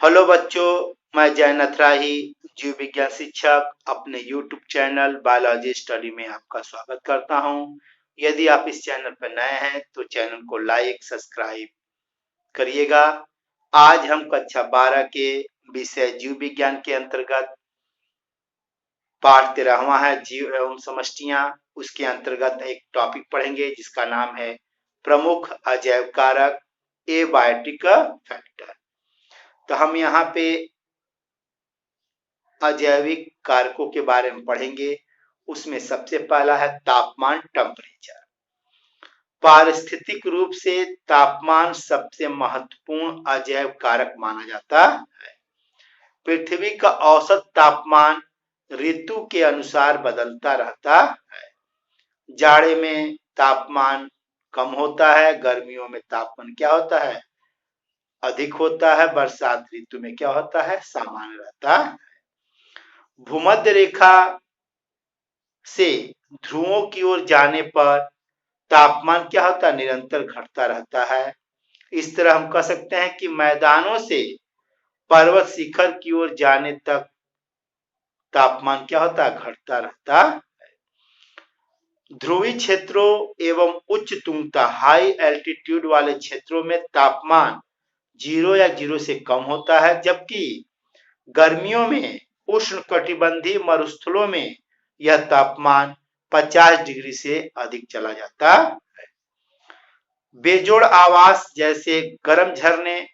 Hello बच्चों, मैं जय नथराही, जीव विज्ञान शिक्षक, अपने YouTube चैनल बायोलॉजी स्टडी में आपका स्वागत करता हूं। यदि आप इस चैनल पर नए हैं तो चैनल को लाइक सब्सक्राइब करिएगा। आज हम कक्षा 12 के विषय जीव विज्ञान के अंतर्गत पाठ 13वां है जीव एवं समष्टियां। उसके अंतर्गत एक टॉपिक पढ़ेंगे जिसका नाम है प्रमुख अजैव कारक एबायोटिक फैक्टर। तो हम यहाँ पे अजैविक कारकों के बारे में पढ़ेंगे। उसमें सबसे पहला है तापमान, टेम्परेचर। पारिस्थितिक रूप से तापमान सबसे महत्वपूर्ण अजैव कारक माना जाता है। पृथ्वी का औसत तापमान ऋतु के अनुसार बदलता रहता है। जाड़े में तापमान कम होता है, गर्मियों में तापमान क्या होता है, अधिक होता है। बरसात ऋतु में क्या होता है, सामान्य रहता है। भूमध्य रेखा से ध्रुवों की ओर जाने पर तापमान क्या होता है, निरंतर घटता रहता है। इस तरह हम कह सकते हैं कि मैदानों से पर्वत शिखर की ओर जाने तक तापमान क्या होता है, घटता रहता है। ध्रुवीय क्षेत्रों एवं उच्च तुंगता हाई एल्टीट्यूड वाले क्षेत्रों में तापमान 0 या 0 से कम होता है, जबकि गर्मियों में उष्णकटिबंधीय मरुस्थलों में यह तापमान 50 डिग्री से अधिक चला जाता है। बेजोड़ आवास जैसे गर्म झरने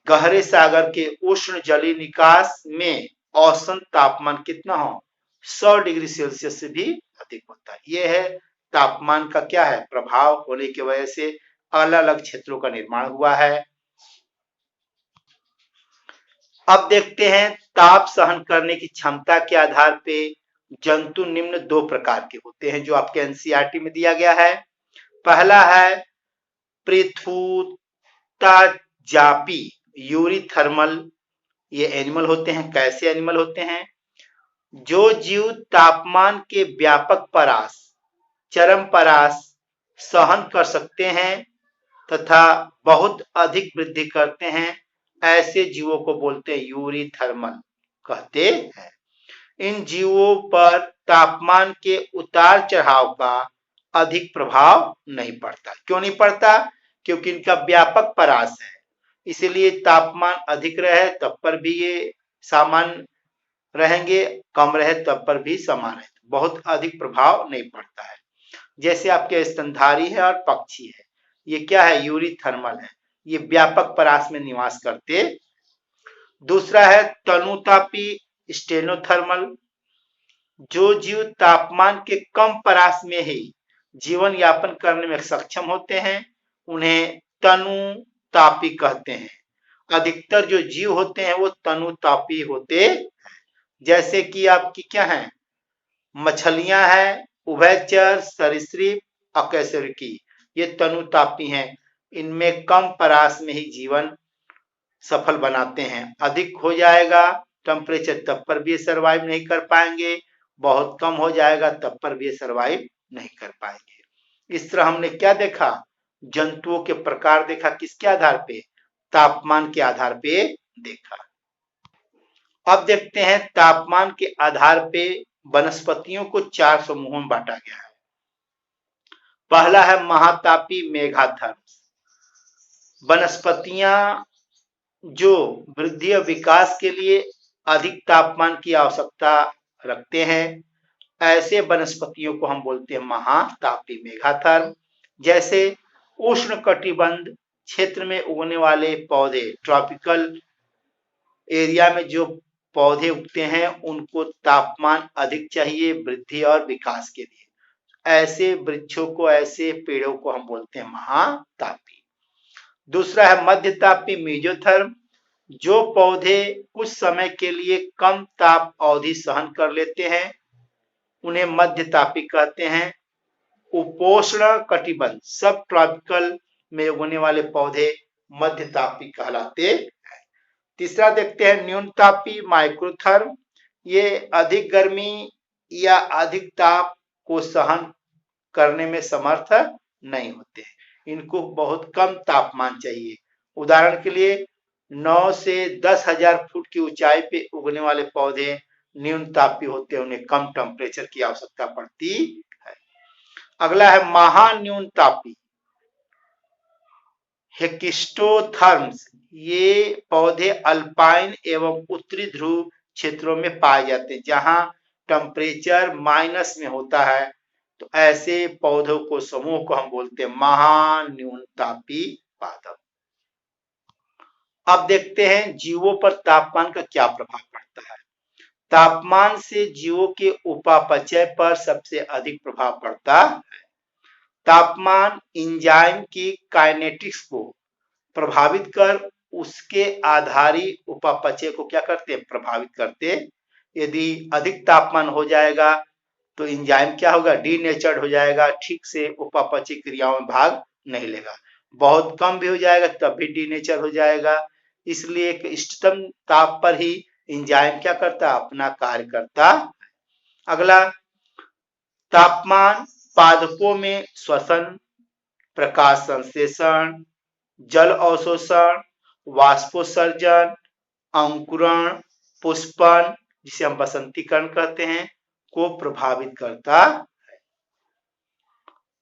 गहरे सागर के उष्ण जलीय निकास में औसत तापमान कितना हो, 100 डिग्री सेल्सियस से भी अधिक होता है। यह है तापमान का क्या है, प्रभाव होने की वजह से अलग अलग क्षेत्रों का निर्माण हुआ है। अब देखते हैं ताप सहन करने की क्षमता के आधार पे जंतु निम्न 2 प्रकार के होते हैं जो आपके एनसीईआरटी में दिया गया है। पहला है पृथुताजापी यूरिथर्मल। ये एनिमल होते हैं। कैसे एनिमल होते हैं, जो जीव तापमान के व्यापक परास, चरम परास सहन कर सकते हैं तथा बहुत अधिक वृद्धि करते हैं, ऐसे जीवों को बोलते हैं यूरिथर्मल कहते हैं। इन जीवों पर तापमान के उतार चढ़ाव का अधिक प्रभाव नहीं पड़ता। क्यों नहीं पड़ता, क्योंकि इनका व्यापक परास है, इसलिए तापमान अधिक रहे तब पर भी ये सामान्य रहेंगे, कम रहे तब पर भी समान है, बहुत अधिक प्रभाव नहीं पड़ता है। जैसे आपके स्तनधारी है और पक्षी है, ये क्या है, यूरिथर्मल है, ये व्यापक परास में निवास करते। दूसरा है तनुतापी स्टेनोथर्मल। जो जीव तापमान के कम परास में ही जीवन यापन करने में सक्षम होते हैं उन्हें तनुतापी कहते हैं। अधिकतर जो जीव होते हैं वो तनुतापी होते, जैसे कि आपकी क्या है, मछलियां हैं, उभयचर, सरीसृप, अकशेरुकी, ये तनुतापी हैं। इनमें कम परास में ही जीवन सफल बनाते हैं। अधिक हो जाएगा टेम्परेचर तब पर भी सरवाइव नहीं कर पाएंगे, बहुत कम हो जाएगा तब पर भी सरवाइव नहीं कर पाएंगे। इस तरह हमने क्या देखा, जंतुओं के प्रकार देखा, किसके आधार पे, तापमान के आधार पे देखा। अब देखते हैं तापमान के आधार पे वनस्पतियों को 4 समूहों में बांटा गया है। पहला है महातापी मेघाथर्म्स। वनस्पतियां जो वृद्धि और विकास के लिए अधिक तापमान की आवश्यकता रखते हैं, ऐसे वनस्पतियों को हम बोलते हैं महातापी मेघाथर्म। जैसे उष्ण कटिबंध क्षेत्र में उगने वाले पौधे, ट्रॉपिकल एरिया में जो पौधे उगते हैं उनको तापमान अधिक चाहिए वृद्धि और विकास के लिए। ऐसे वृक्षों को, ऐसे पेड़ों को हम बोलते हैं महातापी। दूसरा है मध्यतापी मेसोथर्म। जो पौधे कुछ समय के लिए कम ताप अवधि सहन कर लेते हैं उन्हें मध्यतापी कहते हैं। उपोष्ण कटिबंध सब ट्रॉपिकल में उगने वाले पौधे मध्यतापी कहलाते हैं। तीसरा देखते हैं न्यूनतापी माइक्रोथर्म। ये अधिक गर्मी या अधिक ताप को सहन करने में समर्थ नहीं होते, इनको बहुत कम तापमान चाहिए। उदाहरण के लिए 9 से 10,000 फुट की ऊंचाई पे उगने वाले पौधे न्यून तापीय होते हैं, उन्हें कम टेम्परेचर की आवश्यकता पड़ती है। अगला है महान्यून तापी हेकिस्टोथर्म्स। ये पौधे अल्पाइन एवं उत्तरी ध्रुव क्षेत्रों में पाए जाते हैं, जहां टेम्परेचर माइनस में होता है। तो ऐसे पौधों को समूह को हम बोलते हैं महान्यून तापी पादप। अब देखते हैं जीवों पर तापमान का क्या प्रभाव पड़ता है। तापमान से जीवों के उपापचय पर सबसे अधिक प्रभाव पड़ता है। तापमान एंजाइम की काइनेटिक्स को प्रभावित कर उसके आधारी उपापचय को क्या करते हैं, प्रभावित करते। यदि अधिक तापमान हो जाएगा तो एंजाइम क्या होगा, डीनेचर्ड हो जाएगा, ठीक से उपापचय क्रियाओं में भाग नहीं लेगा। बहुत कम भी हो जाएगा तब भी डीनेचर हो जाएगा। इसलिए एक इष्टतम ताप पर ही एंजाइम क्या करता है, अपना कार्य करता। अगला, तापमान पादपों में श्वसन, प्रकाश संश्लेषण, जल अवशोषण, वाष्पोत्सर्जन, अंकुरण, पुष्पन जिसे हम बसंतीकरण कहते हैं को प्रभावित करता है।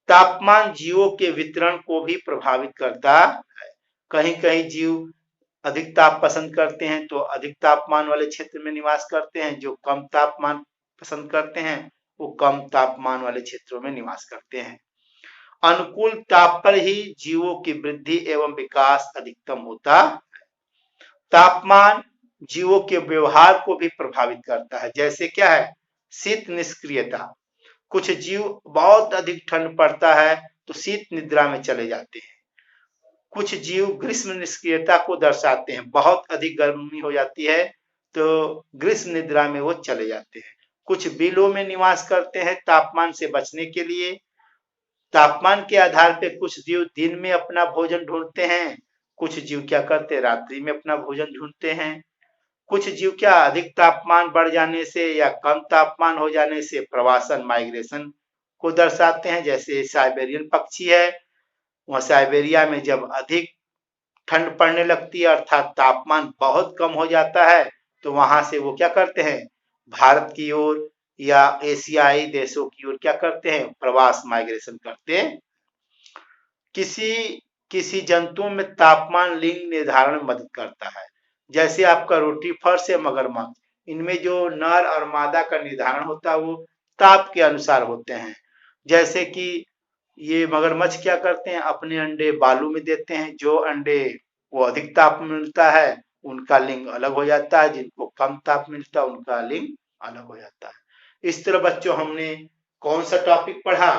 तापमान जीवों के वितरण को भी प्रभावित करता है। कहीं कहीं जीव अधिक ताप पसंद करते हैं तो अधिक तापमान वाले क्षेत्र में निवास करते हैं, जो कम तापमान पसंद करते हैं वो कम तापमान वाले क्षेत्रों में निवास करते हैं। अनुकूल ताप पर ही जीवों की वृद्धि एवं विकास अधिकतम होता है। तापमान जीवों के व्यवहार को भी प्रभावित करता है। जैसे क्या है, शीत निष्क्रियता। कुछ जीव बहुत अधिक ठंड पड़ता है तो शीत निद्रा में चले जाते हैं। कुछ जीव ग्रीष्म निष्क्रियता को दर्शाते हैं, बहुत अधिक गर्मी हो जाती है तो ग्रीष्म निद्रा में वो चले जाते हैं। कुछ बिलों में निवास करते हैं तापमान से बचने के लिए। तापमान के आधार पे कुछ जीव दिन में अपना भोजन ढूंढते हैं, कुछ जीव क्या करते हैं, रात्रि में अपना भोजन ढूंढते हैं। कुछ जीव क्या अधिक तापमान बढ़ जाने से या कम तापमान हो जाने से प्रवासन, माइग्रेशन को दर्शाते हैं। जैसे साइबेरियन पक्षी है, वह साइबेरिया में जब अधिक ठंड पड़ने लगती है अर्थात तापमान बहुत कम हो जाता है तो वहां से वो क्या करते हैं, भारत की ओर या एशियाई देशों की ओर क्या करते हैं, प्रवास, माइग्रेशन करते हैं। किसी किसी जंतुओं में तापमान लिंग निर्धारण में मदद करता है। जैसे आपका रोटीफर्स या मगरमच्छ, इनमें जो नर और मादा का निर्धारण होता है वो ताप के अनुसार होते हैं। जैसे कि ये मगरमच्छ क्या करते हैं, अपने अंडे बालू में देते हैं। जो अंडे वो अधिक ताप में मिलता है उनका लिंग अलग हो जाता है, जिनको कम ताप मिलता है उनका लिंग अलग हो जाता है। इस तरह बच्चों हमने कौन सा टॉपिक पढ़ा,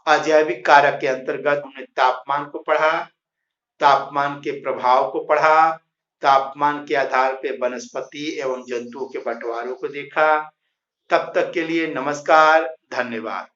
अजैविक कारक के अंतर्गत हमने तापमान को पढ़ा, तापमान के प्रभाव को पढ़ा, तापमान के आधार पर वनस्पति एवं जंतुओं के बंटवारों को देखा। तब तक के लिए नमस्कार, धन्यवाद।